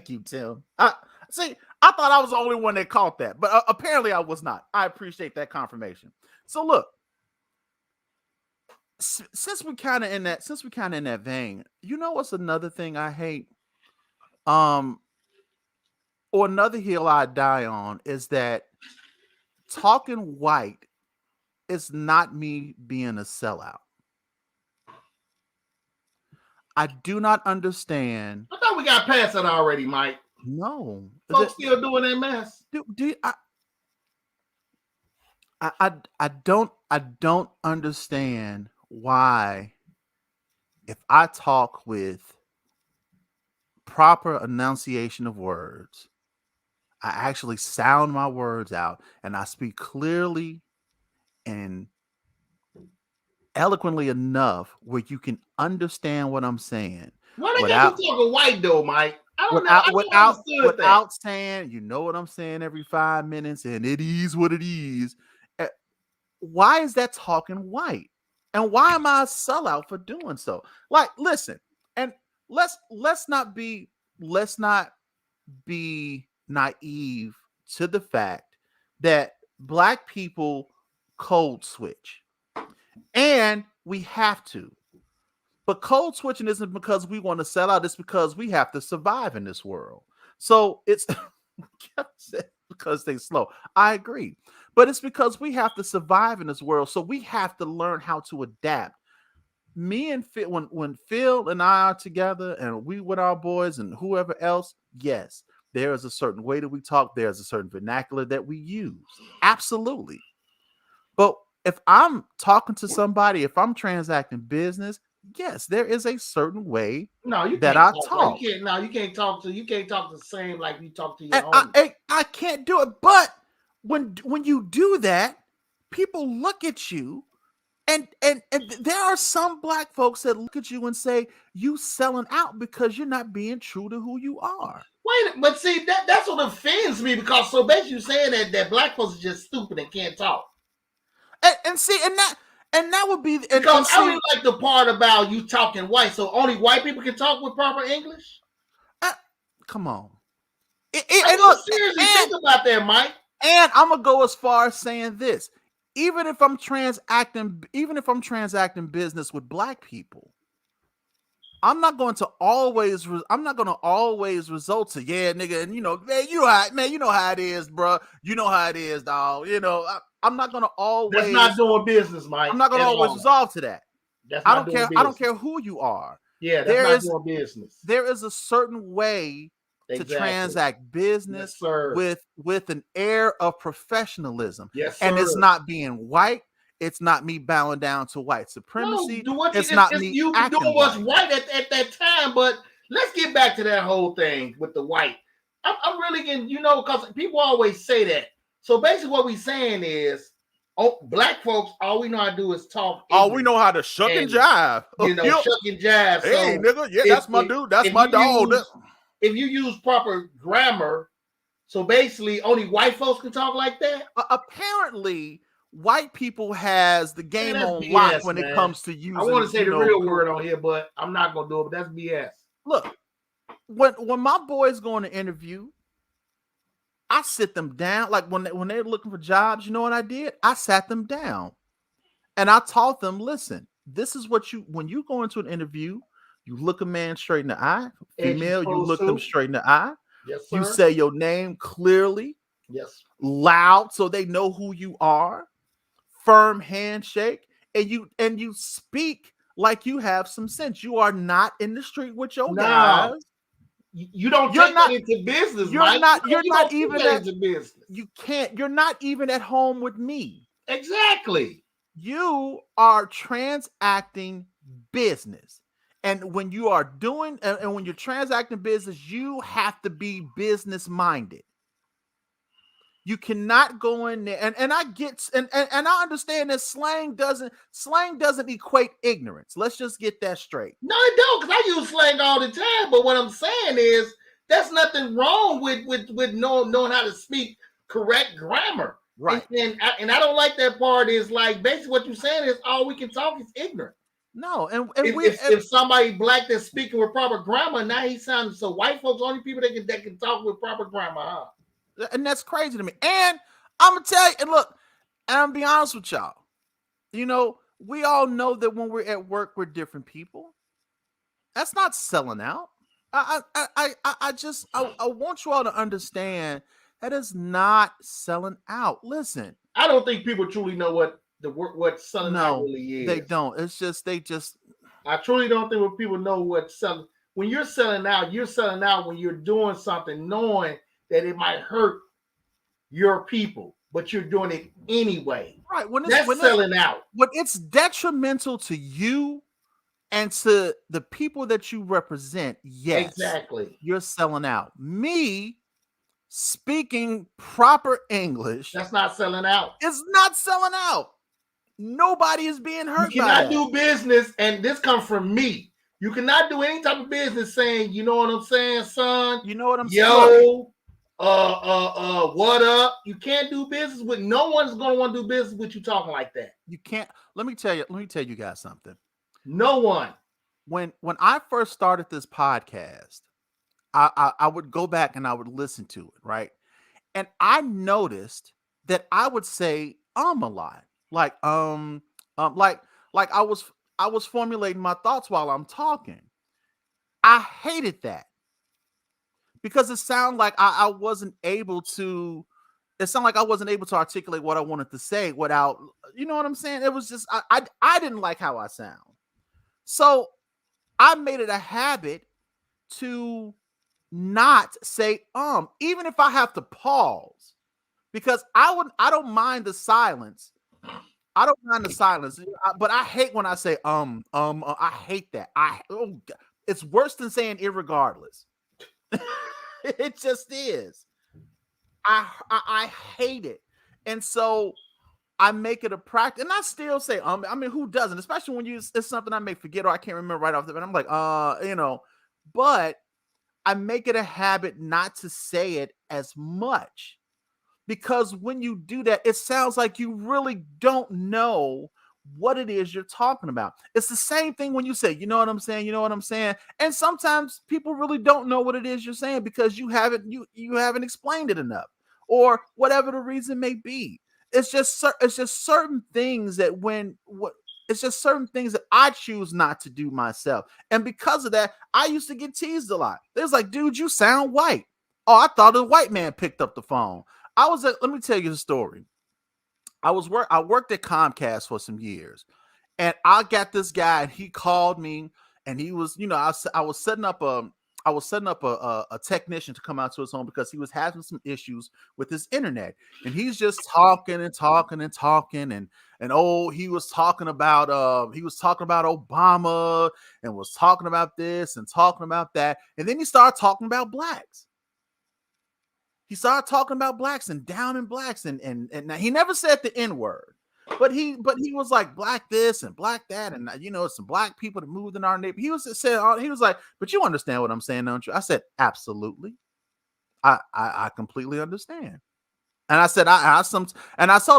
you, Tim. I thought I was the only one that caught that, but apparently I was not. I appreciate that confirmation. So look, since we kind of in that vein, you know what's another thing I hate? Or another hill I die on is that talking white is not me being a sellout. I do not understand. I thought we got past that already, Mike. No, folks still doing that mess. I don't understand why, if I talk with proper enunciation of words, I actually sound my words out and I speak clearly and eloquently enough where you can understand what I'm saying. Why they got you talking white though, Mike? Without saying, you know what I'm saying every 5 minutes, and it is what it is. Why is that talking white? And why am I a sellout for doing so? Like, listen, and let's not be naive to the fact that Black people code switch, and we have to. But code switching isn't because we want to sell out; it's because we have to survive in this world. So it's because they slow. I agree, but it's because we have to survive in this world. So we have to learn how to adapt. Me and Phil, when Phil and I are together, and we with our boys and whoever else, yes, there is a certain way that we talk. There's a certain vernacular that we use. Absolutely. But if I'm talking to somebody, if I'm transacting business, yes, there is a certain way that I talk. You can't talk the same like you talk to your own. I can't do it. But when you do that, people look at you, and there are some Black folks that look at you and say you selling out because you're not being true to who you are. Wait, but see that's what offends me, because so basically you're saying that Black folks are just stupid and can't talk. And that would be because I really like the part about you talking white. So only white people can talk with proper English. Come on. Seriously, think about that, Mike. And I'm gonna go as far as saying this: even if I'm transacting business with Black people, I'm not going to always result to nigga, and you know how it is, bro. You know how it is, dog. You know, I'm not going to always. That's not doing business, Mike. I'm not going to always resolve to that. I don't care. Business. I don't care who you are. Yeah, that's not doing business. There is a certain way to transact business with an air of professionalism. Yes, sir. And it's not being white. It's not me bowing down to white supremacy. It's not me you doing what's white at that time. But let's get back to that whole thing with the white. I'm really getting, because people always say that. So basically what we're saying is, Black folks, all we know how to do is talk. All we know how to shuck and jive. Shuck and jive. Hey, nigga, that's my dude. That's my dog. If you use proper grammar, so basically only white folks can talk like that? Apparently, white people has the game on lock when it comes to using. I want to say the real word on here, but I'm not going to do it. But that's BS. Look, when my boys go on an interview, I sit them down. Like when they're looking for jobs, you know what I did? I sat them down and I taught them, listen, this is what when you go into an interview, you look a man straight in the eye. Female, you look them straight in the eye. Yes, sir. You say your name clearly. Yes. Loud so they know who you are. Firm handshake. And you speak like you have some sense. You are not in the street with your guys. You don't take that into business. You're not even into business. You can't. You're not even at home with me. Exactly. You are transacting business, and when you are doing, and when you're transacting business, you have to be business minded. You cannot go in there, and I get, and I understand that slang doesn't equate ignorance. Let's just get that straight. No, it don't, because I use slang all the time. But what I'm saying is, there's nothing wrong with knowing how to speak correct grammar. Right. And I don't like that part. Is like basically what you're saying is all we can talk is ignorant. No, and if somebody Black that's speaking with proper grammar, now he sounds so white folks only people that can talk with proper grammar, huh? And that's crazy to me. And I'm gonna tell you, and look, and I'm gonna be honest with y'all. You know, we all know that when we're at work, we're different people. That's not selling out. I want you all to understand that is not selling out. Listen, I don't think people truly know what selling out really is. They don't. It's just I truly don't think what people know what selling. When you're selling out when you're doing something knowing that it might hurt your people, but you're doing it anyway. Right. That's selling out. When it's detrimental to you and to the people that you represent, yes, exactly. You're selling out. Me speaking proper English, that's not selling out. It's not selling out. Nobody is being hurt. You cannot do business, and this comes from me. You cannot do any type of business saying, you know what I'm saying, son? You know what I'm saying? Yo, what up? You can't do business with no one's gonna want to do business with you talking like that. You can't. Let me tell you guys something. No one. When I first started this podcast, I would go back and I would listen to it, right? And I noticed that I would say a lot. Like like I was formulating my thoughts while I'm talking. I hated that because it sounded like I wasn't able to. It sounded like I wasn't able to articulate what I wanted to say without, you know what I'm saying? It was just I didn't like how I sound, so I made it a habit to not say even if I have to pause, because I don't mind the silence. I don't mind the silence, but I hate when I say I hate that. It's worse than saying irregardless. It just is. I hate it. And so I make it a practice, and I still say I mean, who doesn't? Especially when it's something I may forget or I can't remember right off the bat. I'm like, but I make it a habit not to say it as much, because when you do that, it sounds like you really don't know what it is you're talking about. It's the same thing when you say, you know what I'm saying? You know what I'm saying? And sometimes people really don't know what it is you're saying because you haven't explained it enough, or whatever the reason may be. It's just certain things that it's just certain things that I choose not to do myself. And because of that, I used to get teased a lot. There's like, dude, you sound white. Oh, I thought a white man picked up the phone. Let me tell you the story. I worked at Comcast for some years, and I got this guy, and he called me, and he was, I was setting up a technician to come out to his home because he was having some issues with his internet, and he's just talking and talking and talking, and he was talking about Obama, and was talking about this and talking about that, and then he started talking about blacks. He started talking about blacks and down in blacks, and now he never said the N-word, but he was like black this and black that, and some black people that moved in our neighborhood. He was like, but you understand what I'm saying, don't you? I said, absolutely. I completely understand. And I said, I told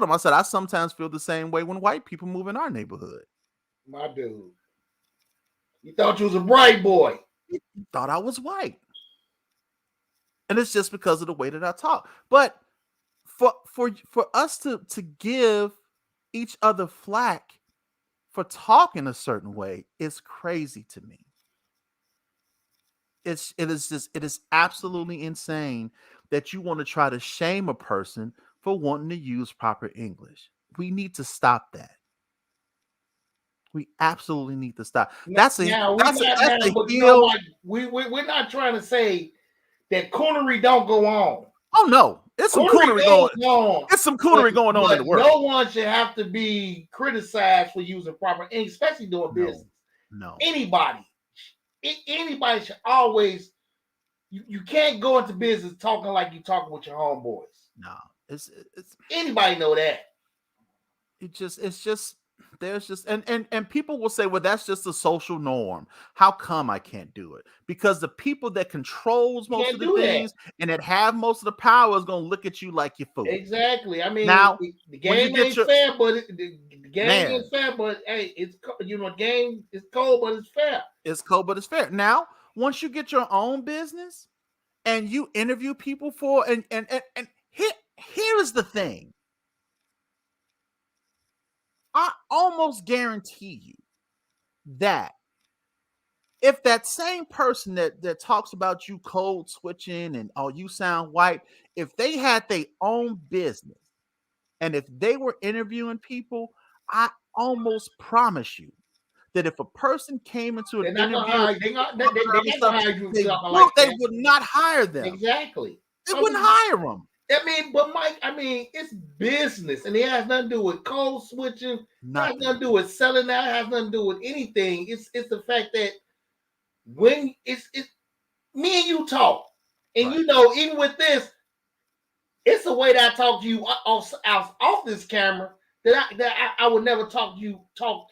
him, I said, I sometimes feel the same way when white people move in our neighborhood. My dude, you thought you was a bright boy. You thought I was white. And it's just because of the way that I talk. But for us to give each other flack for talking a certain way is crazy to me. It is absolutely insane that you want to try to shame a person for wanting to use proper English. We need to stop that. We absolutely need to stop. We're not trying to say that coonery don't go on. Oh no, it's some coonery going on. It's some coonery going on in the world. No one should have to be criticized for using proper English, especially doing business. No, anybody should always. You can't go into business talking like you're talking with your homeboys. No, it's anybody know that. There's just and people will say, well, that's just a social norm. How come I can't do it? Because the people that controls most of the things and that have most of the power is going to look at you like you're fool. Exactly. I mean, now the game ain't fair, but the game ain't fair. But hey, it's game is cold, but it's fair. It's cold, but it's fair. Now, once you get your own business and you interview people for and here is the thing. I almost guarantee you that if that same person that talks about you code switching and oh you sound white, if they had their own business and if they were interviewing people, I almost promise you that if a person came into an interview, they would not hire them. Exactly. They wouldn't hire them. I mean, but Mike, I mean, it's business, and it has nothing to do with code switching. It has nothing to do with selling. That has nothing to do with anything. It's the fact that when it's me and you talk, and right. You know, even with this, it's the way that I talk to you off this camera that I would never talk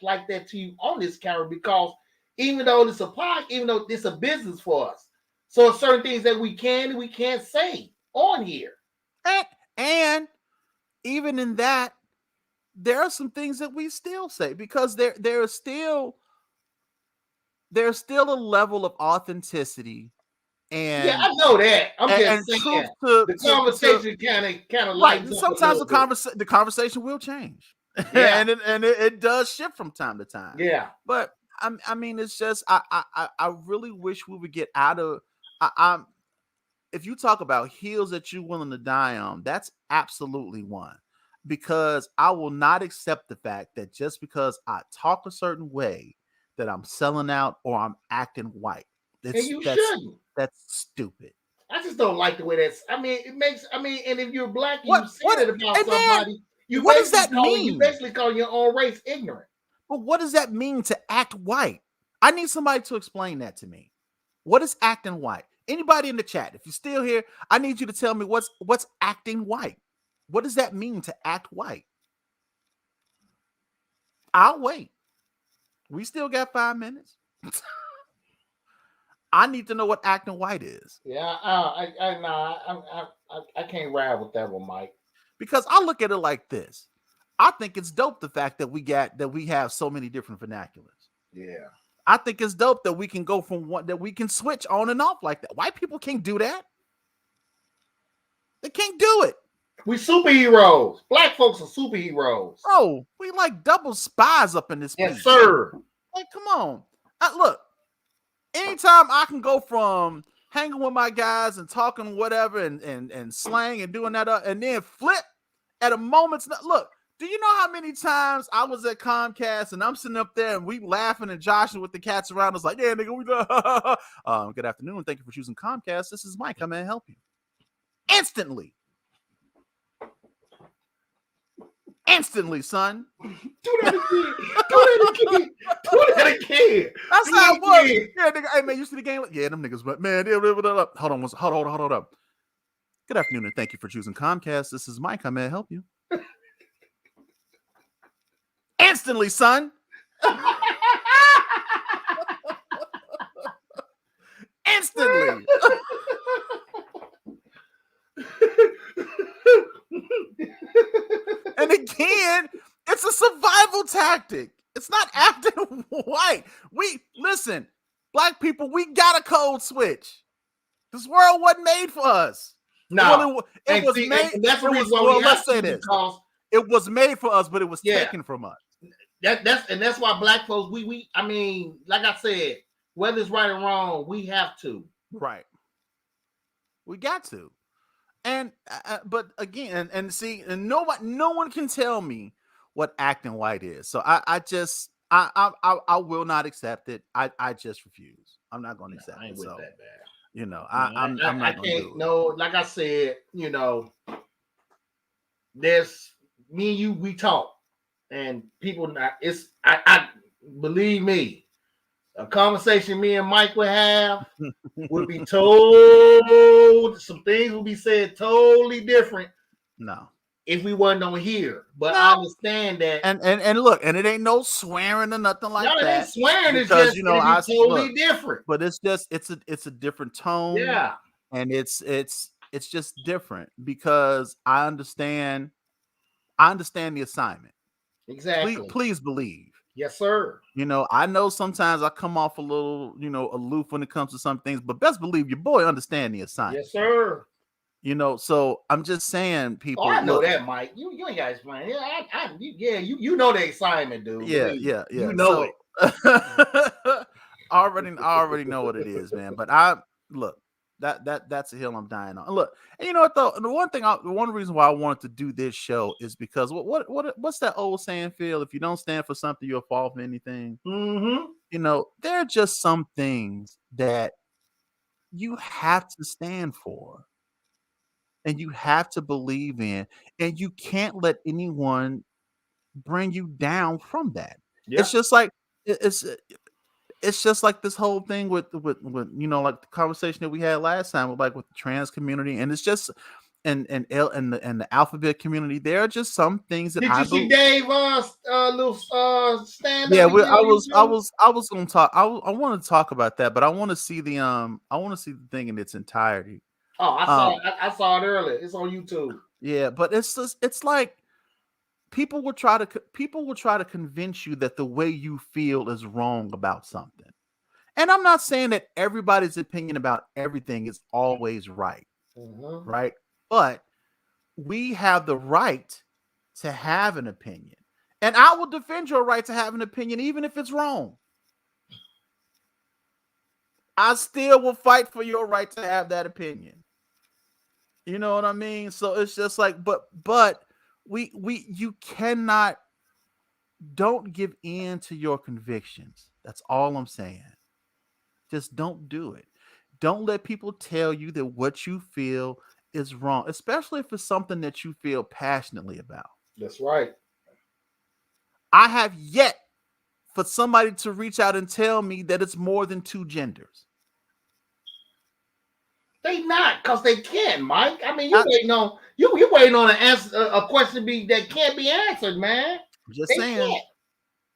like that to you on this camera, because even though it's a podcast, even though it's a business for us, so certain things that we can't say on here. And even in that, there are some things that we still say because there's still a level of authenticity. And yeah, I know that. I'm just saying the conversation kind of right. Sometimes the conversation will change, yeah. and it does shift from time to time. Yeah, but I mean, it's just I really wish we would get out of. If you talk about hills that you're willing to die on, that's absolutely one. Because I will not accept the fact that just because I talk a certain way that I'm selling out or I'm acting white. And you shouldn't. That's stupid. I just don't like the way that's. I mean, it makes. I mean, and if you're black and you say it about somebody, what does that mean? You basically call your own race ignorant. But what does that mean to act white? I need somebody to explain that to me. What is acting white? Anybody in the chat, if you're still here, I need you to tell me what's acting white. What does that mean to act white? I'll wait. We still got 5 minutes. I need to know what acting white is. Yeah, I can't ride with that one, Mike. Because I look at it like this. I think it's dope the fact that we have so many different vernaculars. Yeah. I think it's dope that we can go from one that we can switch on and off like that. White people can't do that. They can't do it. We superheroes. Black folks are superheroes. Oh, we like double spies up in this yes, piece. Sir. Like, come on. Look, anytime I can go from hanging with my guys and talking whatever and slang and doing that and then flip at a moment's look. Do you know how many times I was at Comcast and I'm sitting up there and we laughing and joshing with the cats around us like, yeah, nigga, we good afternoon. Thank you for choosing Comcast. This is Mike. I'm going to help you. Instantly, son. Do that again. Do that again. That's how it was. Yeah, nigga. Hey, man, you see the game? Yeah, them niggas, but man, hold on. Good afternoon and thank you for choosing Comcast. This is Mike. I'm going to help you. Instantly, son. Instantly. And again, it's a survival tactic. It's not acting white. Listen, black people, we got a code switch. This world wasn't made for us. No, it was made. That's the reason why let's say this. It was made for us, but it was taken from us. That's why black folks, I mean, like I said, whether it's right or wrong, we have to. Right. We got to. And but again, and see, and no one can tell me what acting white is. So I will not accept it. I just refuse. I'm not going to accept it. So, that bad. You know, I'm not going to do it. No, like I said, you know, there's me and you, we talk. And people, I believe me, a conversation me and Mike would have would be told, some things would be said totally different. No, if we wasn't on here, but I understand that. And look, and it ain't no swearing or nothing like that. No, it ain't swearing. It's just totally different. But it's just it's a different tone. Yeah, and it's just different because I understand the assignment. Exactly. Please believe. Yes, sir. You know, I know sometimes I come off a little, aloof when it comes to some things, but best believe your boy understand the assignment. Yes, sir. You know, so I'm just saying, people. Oh, I know that, Mike. You ain't got to explain. Yeah, you know the assignment, dude. Yeah. You know it. already know what it is, man. But that's a hill I'm dying on. Look, and you know what though? The one reason why I wanted to do this show is because what's that old saying, Phil? If you don't stand for something, you'll fall for anything. Mm-hmm. You know, there are just some things that you have to stand for. And you have to believe in, and you can't let anyone bring you down from that. Yep. It's just like it's just like this whole thing with like the conversation that we had last time with the trans community, and it's just and the alphabet community. There are just some things that Did you see Dave little stand up? Yeah, I was gonna talk. I want to talk about that, but I want to see the thing in its entirety. Oh, I saw it earlier. It's on YouTube. Yeah, but it's like people will try to convince you that the way you feel is wrong about something. And I'm not saying that everybody's opinion about everything is always right. Mm-hmm. Right? But we have the right to have an opinion. And I will defend your right to have an opinion even if it's wrong. I still will fight for your right to have that opinion. You know what I mean? So it's just like, but you cannot, don't give in to your convictions. That's all I'm saying. Just don't do it. Don't let people tell you that what you feel is wrong, especially if it's something that you feel passionately about. That's right. I have yet for somebody to reach out and tell me that it's more than two genders. They not, because they can't, Mike. I mean, you waiting on an answer, a question that can't be answered, man. I'm just saying.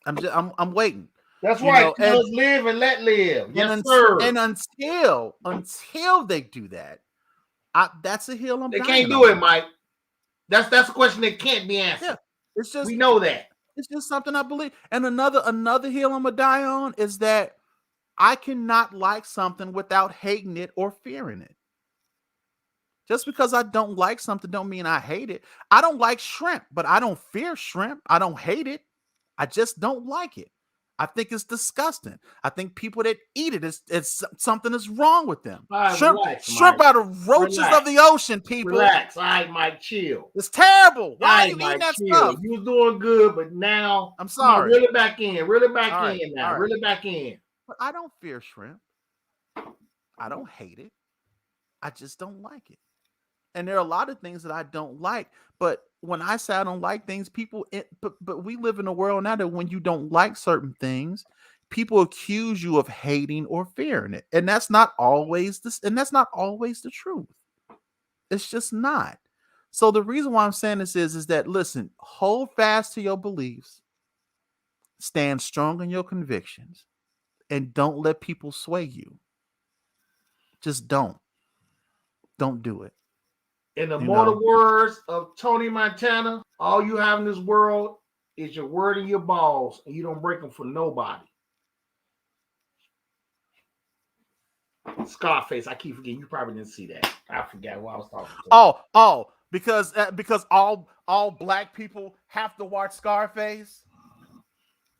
I'm waiting. That's right. Let's live and let live. Yes, sir. And until they do that, that's a hill I'm They dying can't do on. it, Mike. That's a question that can't be answered. Yeah, it's just, we know that. It's just something I believe. And another hill I'm gonna die on is that I cannot like something without hating it or fearing it. Just because I don't like something don't mean I hate it. I don't like shrimp, but I don't fear shrimp. I don't hate it. I just don't like it. I think it's disgusting. I think people that eat it, it's something is wrong with them. Shrimp are the roaches of the ocean, people. Relax. All right, Mike, chill. It's terrible. Why are you eating that stuff? You was doing good, but now I'm sorry. Reel it back in. Reel it back in now. Reel it back in. But I don't fear shrimp. I don't hate it. I just don't like it. And there are a lot of things that I don't like. But when I say I don't like things, but we live in a world now that when you don't like certain things, people accuse you of hating or fearing it. And that's not always the truth. It's just not. So the reason why I'm saying this is that, listen, hold fast to your beliefs, stand strong in your convictions, and don't let people sway you. Just don't do it. In the mortal words of Tony Montana, all you have in this world is your word and your balls, and you don't break them for nobody. Scarface, I keep forgetting. You probably didn't see that. I forgot who I was talking to. Oh, because all black people have to watch Scarface.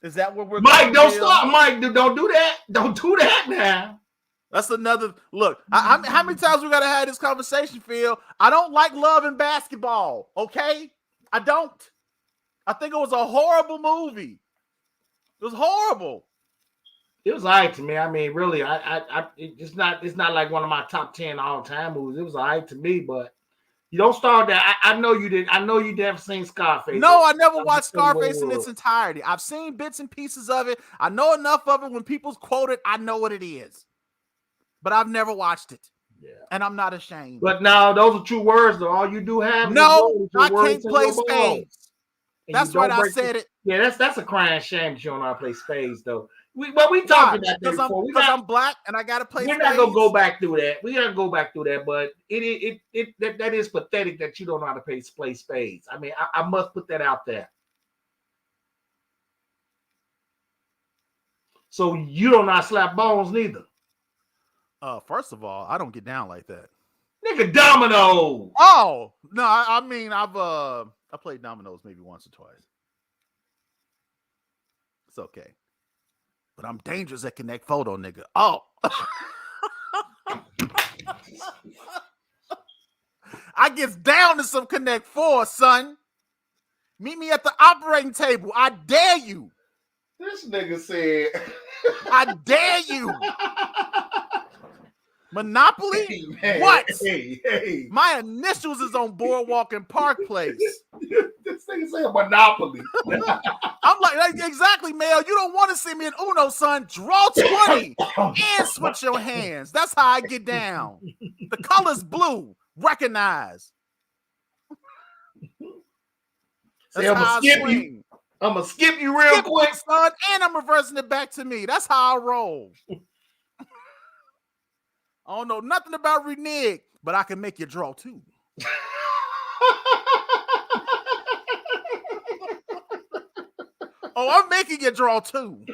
Is that what we're? Mike, don't stop, Mike. Don't do that. Don't do that now. That's another look. How many times we gotta have this conversation, Phil? I don't like Love and Basketball. Okay, I don't. I think it was a horrible movie. It was horrible. It was alright to me. I mean, really, it's not like one of my top 10 all time movies. It was alright to me, but you don't start that. I know you did. I know you never seen Scarface. No, I never watched Scarface in its entirety. I've seen bits and pieces of it. I know enough of it. When people quote it, I know what it is. But I've never watched it. Yeah. And I'm not ashamed. But now those are true words, though. All you do have no, I can't play spades. That's right, I said it. Yeah, that's a crying shame that you don't know how to play spades, though. We talked about that before. Because I'm black and I gotta play spades. We're not gonna go back through that. We gotta go back through that, but that is pathetic that you don't know how to play spades. I mean, I must put that out there. So you don't not slap bones neither. First of all, I don't get down like that. Nigga, dominoes. Oh no, I mean I played dominoes maybe once or twice. It's okay, but I'm dangerous at Connect Photo, nigga. Oh. I gets down to some Connect 4, son. Meet me at the operating table. I dare you. This nigga said, I dare you. Monopoly? Hey, what? Hey. My initials is on Boardwalk and Park Place. This nigga said Monopoly. I'm like, exactly, Mel. You don't want to see me in Uno, son. Draw 20 and switch your hands. That's how I get down. The color's blue. Recognize. That's how I swing. I'm gonna skip you real quick, son, and I'm reversing it back to me. That's how I roll. I don't know nothing about renege, but I can make you draw too. Oh, I'm making you draw too.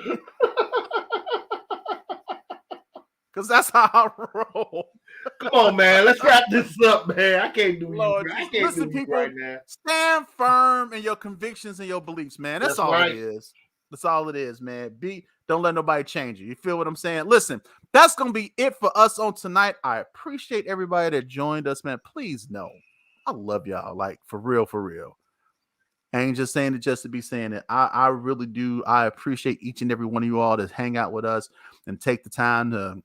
Because that's how I roll. Come on, man. Let's wrap this up, man. I can't do Lord, you. I can't listen, do people, you right now. Stand firm in your convictions and your beliefs, man. That's all right. It is. That's all it is, man. Don't let nobody change you. You feel what I'm saying? Listen, that's going to be it for us on tonight. I appreciate everybody that joined us, man. Please know, I love y'all. Like, for real, for real. I ain't just saying it just to be saying it. I really do. I appreciate each and every one of you all that hang out with us and take the time to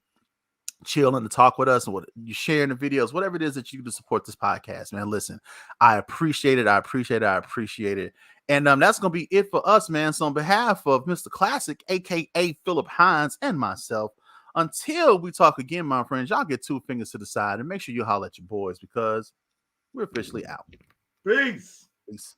chill and to talk with us and what you sharing the videos, whatever it is that you do to support this podcast, man. Listen, I appreciate it. I appreciate it. I appreciate it. And that's going to be it for us, man. So on behalf of Mr. Classic, aka Philip Hines, and myself, until we talk again, my friends, y'all get 2 fingers to the side and make sure you holler at your boys because we're officially out. Peace. Peace.